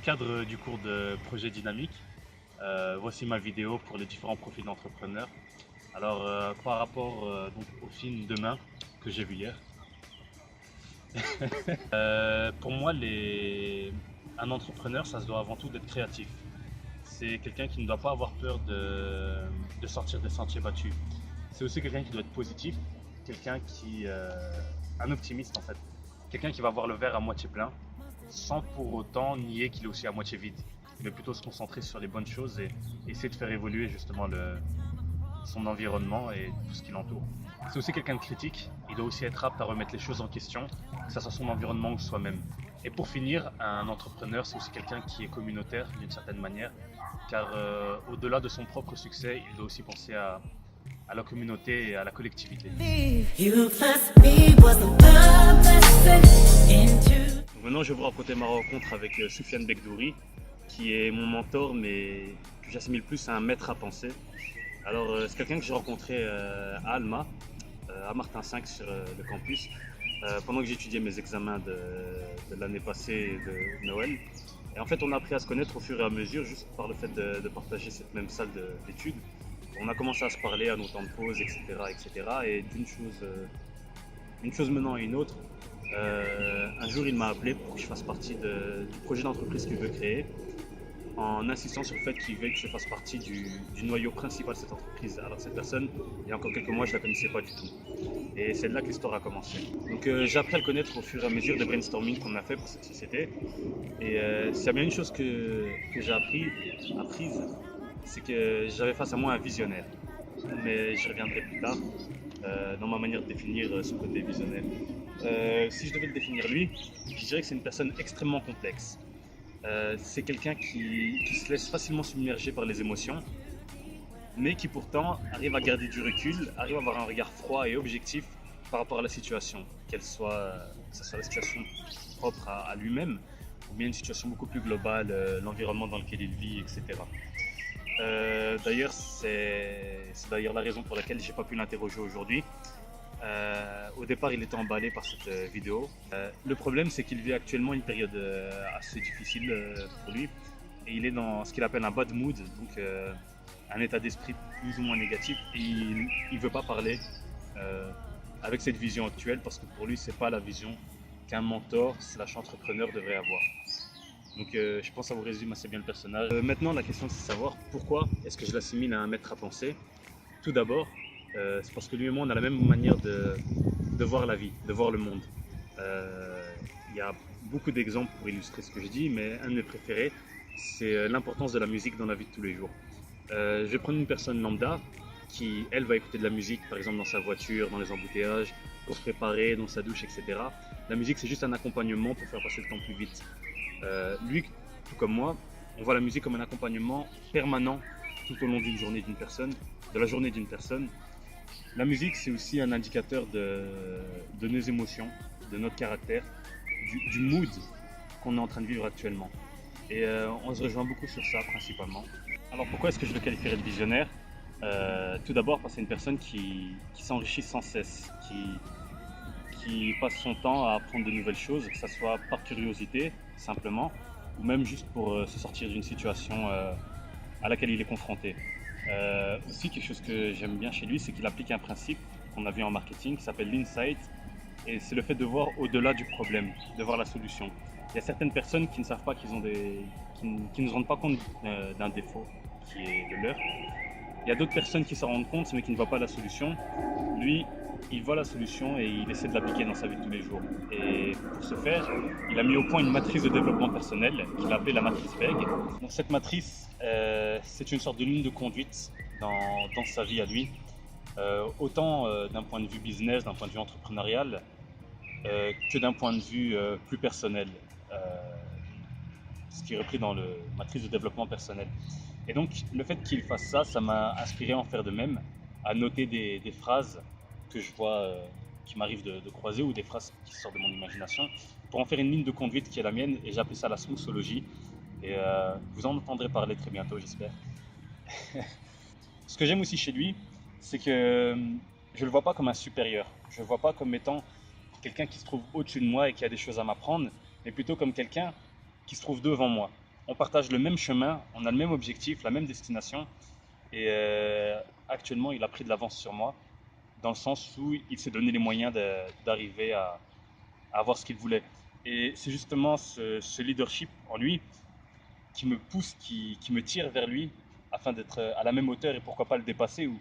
cadre du cours de projet dynamique, voici ma vidéo pour les différents profils d'entrepreneurs. Alors, par rapport donc, au film Demain que j'ai vu hier, pour moi, un entrepreneur, ça se doit avant tout d'être créatif. C'est quelqu'un qui ne doit pas avoir peur de sortir des sentiers battus. C'est aussi quelqu'un qui doit être positif, quelqu'un un optimiste en fait, quelqu'un qui va voir le verre à moitié plein, sans pour autant nier qu'il est aussi à moitié vide, mais plutôt se concentrer sur les bonnes choses et essayer de faire évoluer justement son environnement et tout ce qui l'entoure. C'est aussi quelqu'un de critique, il doit aussi être apte à remettre les choses en question, que ce soit son environnement ou soi-même. Et pour finir, un entrepreneur, c'est aussi quelqu'un qui est communautaire d'une certaine manière, car au-delà de son propre succès, il doit aussi penser à la communauté et à la collectivité. Maintenant, je vais vous raconter ma rencontre avec Soufiane Bekdouri, qui est mon mentor, mais que j'assimile plus à un maître à penser. Alors, c'est quelqu'un que j'ai rencontré à Alma, à Martin V sur le campus, pendant que j'étudiais mes examens de l'année passée de Noël. Et en fait, on a appris à se connaître au fur et à mesure, juste par le fait de partager cette même salle d'études. On a commencé à se parler à nos temps de pause, etc. etc. Et d'une chose menant à une autre, un jour il m'a appelé pour que je fasse partie du projet d'entreprise qu'il veut créer, en insistant sur le fait qu'il veut que je fasse partie du noyau principal de cette entreprise. Alors cette personne, il y a encore quelques mois, je ne la connaissais pas du tout. Et c'est de là que l'histoire a commencé. Donc j'ai appris à le connaître au fur et à mesure des brainstorming qu'on a fait pour cette société. Et s'il y a bien une chose que j'ai apprise, c'est que j'avais face à moi un visionnaire. Mais j'y reviendrai plus tard dans ma manière de définir ce côté visionnaire. Si je devais le définir lui, je dirais que c'est une personne extrêmement complexe. C'est quelqu'un qui se laisse facilement submerger par les émotions, mais qui pourtant arrive à garder du recul, arrive à avoir un regard froid et objectif par rapport à la situation, que ce soit la situation propre à lui-même, ou bien une situation beaucoup plus globale, l'environnement dans lequel il vit, etc. D'ailleurs, c'est la raison pour laquelle j'ai pas pu l'interroger aujourd'hui. Au départ, il était emballé par cette vidéo. Le problème, c'est qu'il vit actuellement une période assez difficile pour lui. Et il est dans ce qu'il appelle un bad mood, donc un état d'esprit plus ou moins négatif. Et il ne veut pas parler avec cette vision actuelle parce que pour lui, c'est pas la vision qu'un mentor / entrepreneur devrait avoir. Donc je pense que ça vous résume assez bien le personnage. Maintenant, la question, c'est de savoir pourquoi est-ce que je l'assimile à un maître à penser. Tout d'abord, c'est parce que lui et moi, on a la même manière de voir la vie, de voir le monde. Il y a beaucoup d'exemples pour illustrer ce que je dis, mais un de mes préférés, c'est l'importance de la musique dans la vie de tous les jours. Je vais prendre une personne lambda qui, elle, va écouter de la musique, par exemple dans sa voiture, dans les embouteillages, pour se préparer, dans sa douche, etc. La musique, c'est juste un accompagnement pour faire passer le temps plus vite. Lui, tout comme moi, on voit la musique comme un accompagnement permanent tout au long d'une journée d'une personne, de la journée d'une personne. La musique, c'est aussi un indicateur de nos émotions, de notre caractère, du mood qu'on est en train de vivre actuellement. Et on se rejoint beaucoup sur ça principalement. Alors pourquoi est-ce que je le qualifierais de visionnaire? Tout d'abord parce que c'est une personne qui s'enrichit sans cesse, qui passe son temps à apprendre de nouvelles choses, que ce soit par curiosité simplement, ou même juste pour se sortir d'une situation à laquelle il est confronté. Aussi, quelque chose que j'aime bien chez lui, c'est qu'il applique un principe qu'on a vu en marketing qui s'appelle l'insight, et c'est le fait de voir au-delà du problème, de voir la solution. Il y a certaines personnes qui ne savent pas qui ne se rendent pas compte d'un défaut qui est le leur. Il y a d'autres personnes qui s'en rendent compte mais qui ne voient pas la solution. Lui, il voit la solution et il essaie de l'appliquer dans sa vie de tous les jours. Et pour ce faire, il a mis au point une matrice de développement personnel qu'il a appelée la matrice VEG. Donc cette matrice, c'est une sorte de ligne de conduite dans sa vie à lui, autant d'un point de vue business, d'un point de vue entrepreneurial, que d'un point de vue plus personnel, ce qui est repris dans la matrice de développement personnel. Et donc le fait qu'il fasse ça, ça m'a inspiré à en faire de même, à noter des phrases que je vois, qui m'arrivent de croiser, ou des phrases qui sortent de mon imagination, pour en faire une ligne de conduite qui est la mienne, et j'ai appelé ça la smoothologie. Et vous en entendrez parler très bientôt, j'espère. Ce que j'aime aussi chez lui, c'est que je ne le vois pas comme un supérieur. Je ne le vois pas comme étant quelqu'un qui se trouve au-dessus de moi et qui a des choses à m'apprendre, mais plutôt comme quelqu'un qui se trouve devant moi. on partage le même chemin, on a le même objectif, la même destination. Et actuellement, il a pris de l'avance sur moi, dans le sens où il s'est donné les moyens d'arriver à avoir ce qu'il voulait. Et c'est justement ce leadership en lui qui me pousse, qui me tire vers lui, afin d'être à la même hauteur et pourquoi pas le dépasser ou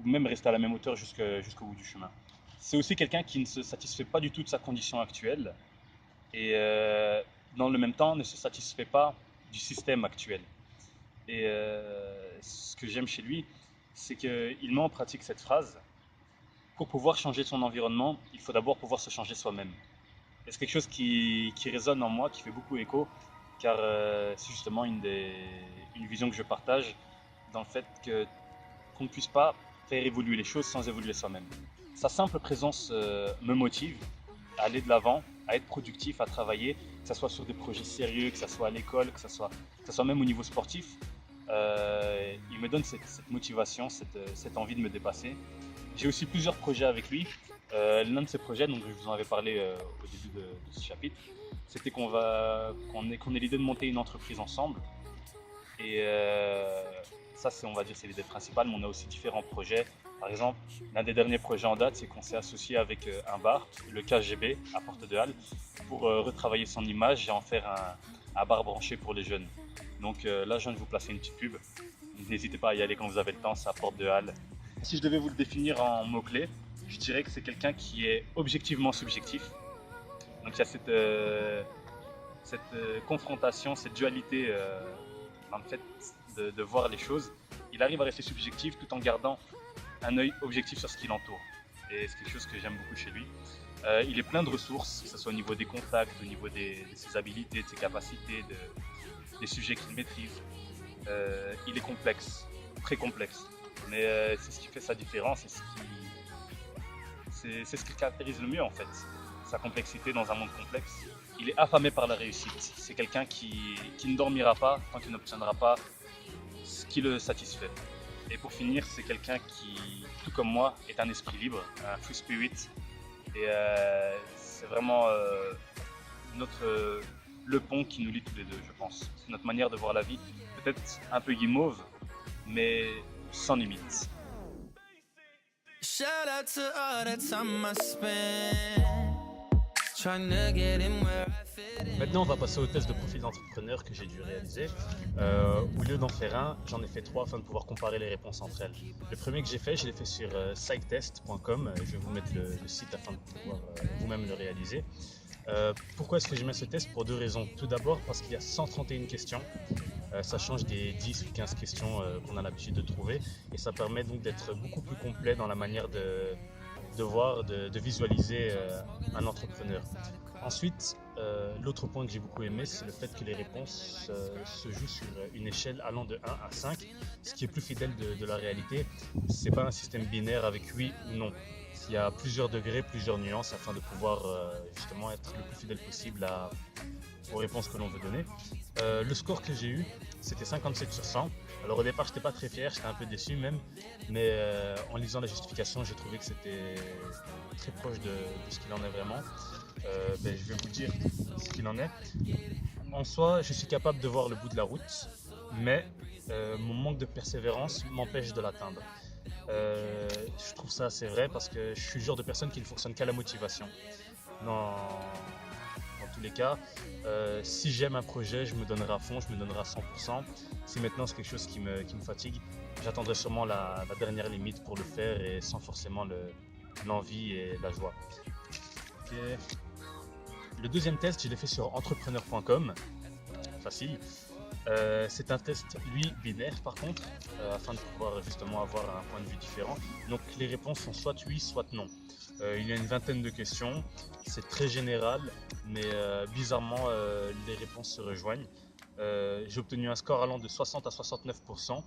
même rester à la même hauteur jusqu'au bout du chemin. C'est aussi quelqu'un qui ne se satisfait pas du tout de sa condition actuelle et dans le même temps ne se satisfait pas du système actuel. Et ce que j'aime chez lui, c'est qu'il met en pratique cette phrase: pour pouvoir changer son environnement, il faut d'abord pouvoir se changer soi-même. Et c'est quelque chose qui résonne en moi, qui fait beaucoup écho, car c'est justement une vision que je partage, dans le fait qu'on ne puisse pas faire évoluer les choses sans évoluer soi-même. Sa simple présence me motive à aller de l'avant, à être productif, à travailler, que ce soit sur des projets sérieux, que ce soit à l'école, que ce soit même au niveau sportif. Il me donne cette motivation, cette envie de me dépasser. J'ai aussi plusieurs projets avec lui. L'un de ces projets, donc je vous en avais parlé au début de ce chapitre, c'était qu'on ait l'idée de monter une entreprise ensemble. Et ça, on va dire, c'est l'idée principale, mais on a aussi différents projets. Par exemple, l'un des derniers projets en date, c'est qu'on s'est associé avec un bar, le KGB, à Porte de Halle, pour retravailler son image et en faire un bar branché pour les jeunes. Donc là, je viens de vous placer une petite pub. N'hésitez pas à y aller quand vous avez le temps, c'est à Porte de Halle. Si je devais vous le définir en mots-clés, je dirais que c'est quelqu'un qui est objectivement subjectif. Donc il y a cette confrontation, cette dualité dans le fait de voir les choses. Il arrive à rester subjectif tout en gardant un œil objectif sur ce qui l'entoure. Et c'est quelque chose que j'aime beaucoup chez lui. Il est plein de ressources, que ce soit au niveau des contacts, au niveau de ses habilités, de ses capacités, des sujets qu'il maîtrise. Il est complexe, très complexe. Mais c'est ce qui fait sa différence et c'est ce qui le caractérise le mieux en fait. Sa complexité dans un monde complexe. Il est affamé par la réussite. C'est quelqu'un qui ne dormira pas tant qu'il n'obtiendra pas ce qui le satisfait. Et pour finir, c'est quelqu'un qui, tout comme moi, est un esprit libre, un free spirit. Et c'est vraiment le pont qui nous lie tous les deux, je pense. C'est notre manière de voir la vie, peut-être un peu guimauve, mais sans limite. Shout out to all the time I spent trying to get in where I fit in. Maintenant, on va passer au test de profil d'entrepreneur que j'ai dû réaliser. Au lieu d'en faire un, j'en ai fait 3 afin de pouvoir comparer les réponses entre elles. Le premier que j'ai fait, je l'ai fait sur psychtest.com. Je vais vous mettre le site afin de pouvoir vous-même le réaliser. Pourquoi est-ce que je mets ce test? Pour 2 raisons. Tout d'abord parce qu'il y a 131 questions. Ça change des 10 ou 15 questions qu'on a l'habitude de trouver et ça permet donc d'être beaucoup plus complet dans la manière de voir, de visualiser un entrepreneur. Ensuite, l'autre point que j'ai beaucoup aimé, c'est le fait que les réponses se jouent sur une échelle allant de 1 à 5, ce qui est plus fidèle de la réalité. C'est pas un système binaire avec oui ou non. Il y a plusieurs degrés, plusieurs nuances afin de pouvoir justement être le plus fidèle possible aux réponses que l'on veut donner. Le score que j'ai eu, c'était 57 sur 100. Alors au départ, j'étais pas très fier, j'étais un peu déçu même, mais en lisant la justification, j'ai trouvé que c'était très proche de ce qu'il en est vraiment. Je vais vous dire ce qu'il en est. En soi, je suis capable de voir le bout de la route, mais mon manque de persévérance m'empêche de l'atteindre. Je trouve ça assez vrai parce que je suis le genre de personne qui ne fonctionne qu'à la motivation. Dans tous les cas, si j'aime un projet, je me donnerai à fond, je me donnerai à 100%. Si maintenant c'est quelque chose qui me fatigue, j'attendrai sûrement la dernière limite pour le faire et sans forcément l'envie et la joie. Okay. Le deuxième test, je l'ai fait sur entrepreneur.com. Facile. C'est un test, lui, binaire par contre, afin de pouvoir justement avoir un point de vue différent. Donc les réponses sont soit oui, soit non. Il y a une vingtaine de questions, c'est très général, mais bizarrement les réponses se rejoignent. J'ai obtenu un score allant de 60 à 69%,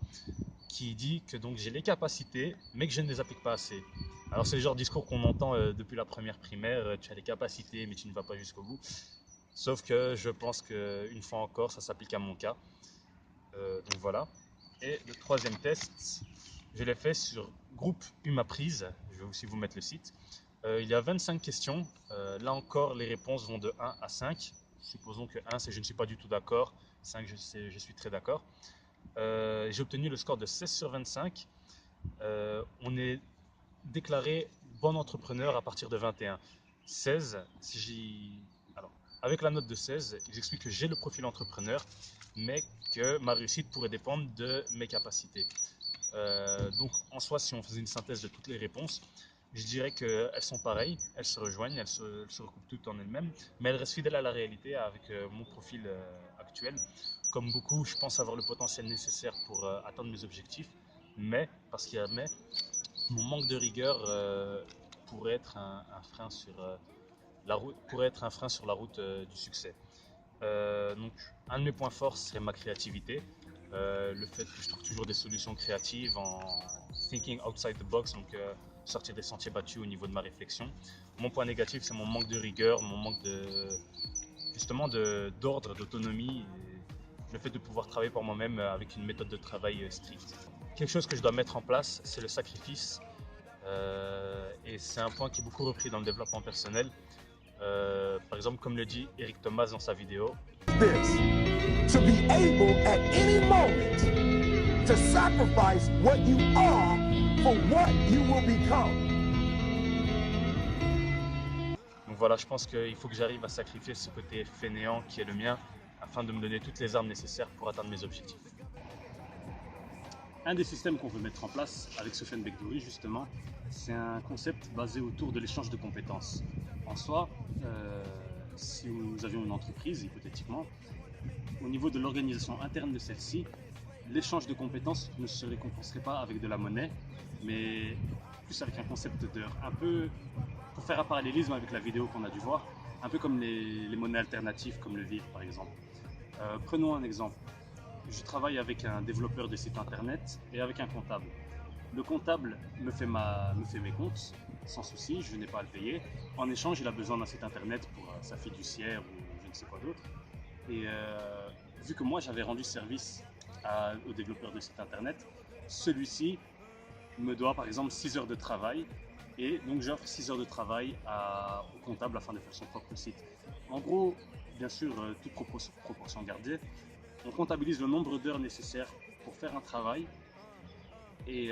qui dit que donc j'ai les capacités, mais que je ne les applique pas assez. Alors c'est le genre de discours qu'on entend depuis la première primaire, tu as les capacités, mais tu ne vas pas jusqu'au bout. Sauf que je pense qu'une fois encore, ça s'applique à mon cas. Donc voilà. Et le troisième test, je l'ai fait sur groupe Umaprise. Je vais aussi vous mettre le site. Il y a 25 questions. Là encore, les réponses vont de 1 à 5. Supposons que 1, c'est je ne suis pas du tout d'accord. 5, je suis très d'accord. J'ai obtenu le score de 16 sur 25. On est déclaré bon entrepreneur à partir de 21. 16, alors, avec la note de 16, j'explique que j'ai le profil entrepreneur, mais que ma réussite pourrait dépendre de mes capacités. Donc en soi, si on faisait une synthèse de toutes les réponses, je dirais qu'elles sont pareilles, elles se rejoignent, elles se recoupent toutes en elles-mêmes, mais elles restent fidèles à la réalité avec mon profil actuel. Comme beaucoup, je pense avoir le potentiel nécessaire pour atteindre mes objectifs, mais, parce qu'il y a mais, mon manque de rigueur pourrait être un frein sur la route du succès. Donc, un de mes points forts serait ma créativité. Le fait que je trouve toujours des solutions créatives en thinking outside the box, donc sortir des sentiers battus au niveau de ma réflexion. Mon point négatif, c'est mon manque de rigueur, mon manque d'ordre, d'autonomie, et le fait de pouvoir travailler par moi-même avec une méthode de travail stricte. Quelque chose que je dois mettre en place, c'est le sacrifice, et c'est un point qui est beaucoup repris dans le développement personnel. Par exemple, comme le dit Eric Thomas dans sa vidéo. To be able at any moment to sacrifice what you are for what you will become. Donc voilà, je pense qu'il faut que j'arrive à sacrifier ce côté fainéant qui est le mien afin de me donner toutes les armes nécessaires pour atteindre mes objectifs. Un des systèmes qu'on veut mettre en place avec Sofiane Bekdouri justement, c'est un concept basé autour de l'échange de compétences. En soi, si nous avions une entreprise, hypothétiquement, au niveau de l'organisation interne de celle-ci, l'échange de compétences ne se récompenserait pas avec de la monnaie, mais plus avec un concept d'heure. Un peu, pour faire un parallélisme avec la vidéo qu'on a dû voir, un peu comme les monnaies alternatives comme le vivre par exemple. Prenons un exemple. Je travaille avec un développeur de site internet et avec un comptable. Le comptable me fait mes comptes, sans souci, je n'ai pas à le payer. En échange, il a besoin d'un site internet pour sa fiduciaire ou je ne sais quoi d'autre. Et vu que moi j'avais rendu service au développeur de site internet, celui-ci me doit par exemple 6 heures de travail et donc j'offre 6 heures de travail au comptable afin de faire son propre site. En gros, bien sûr, toute proportion gardée, on comptabilise le nombre d'heures nécessaires pour faire un travail et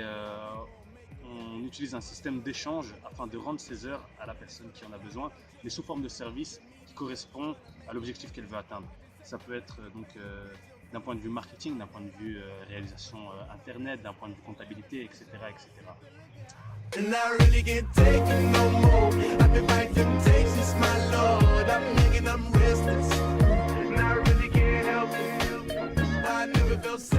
on utilise un système d'échange afin de rendre ces heures à la personne qui en a besoin, mais sous forme de service qui correspond à l'objectif qu'elle veut atteindre. Ça peut être donc d'un point de vue marketing, d'un point de vue réalisation internet, d'un point de vue comptabilité, etc. etc. And I really can't take it no more. I've been fighting temptations, my Lord. I'm hanging, I'm restless. And I really can't help it. I never felt safe.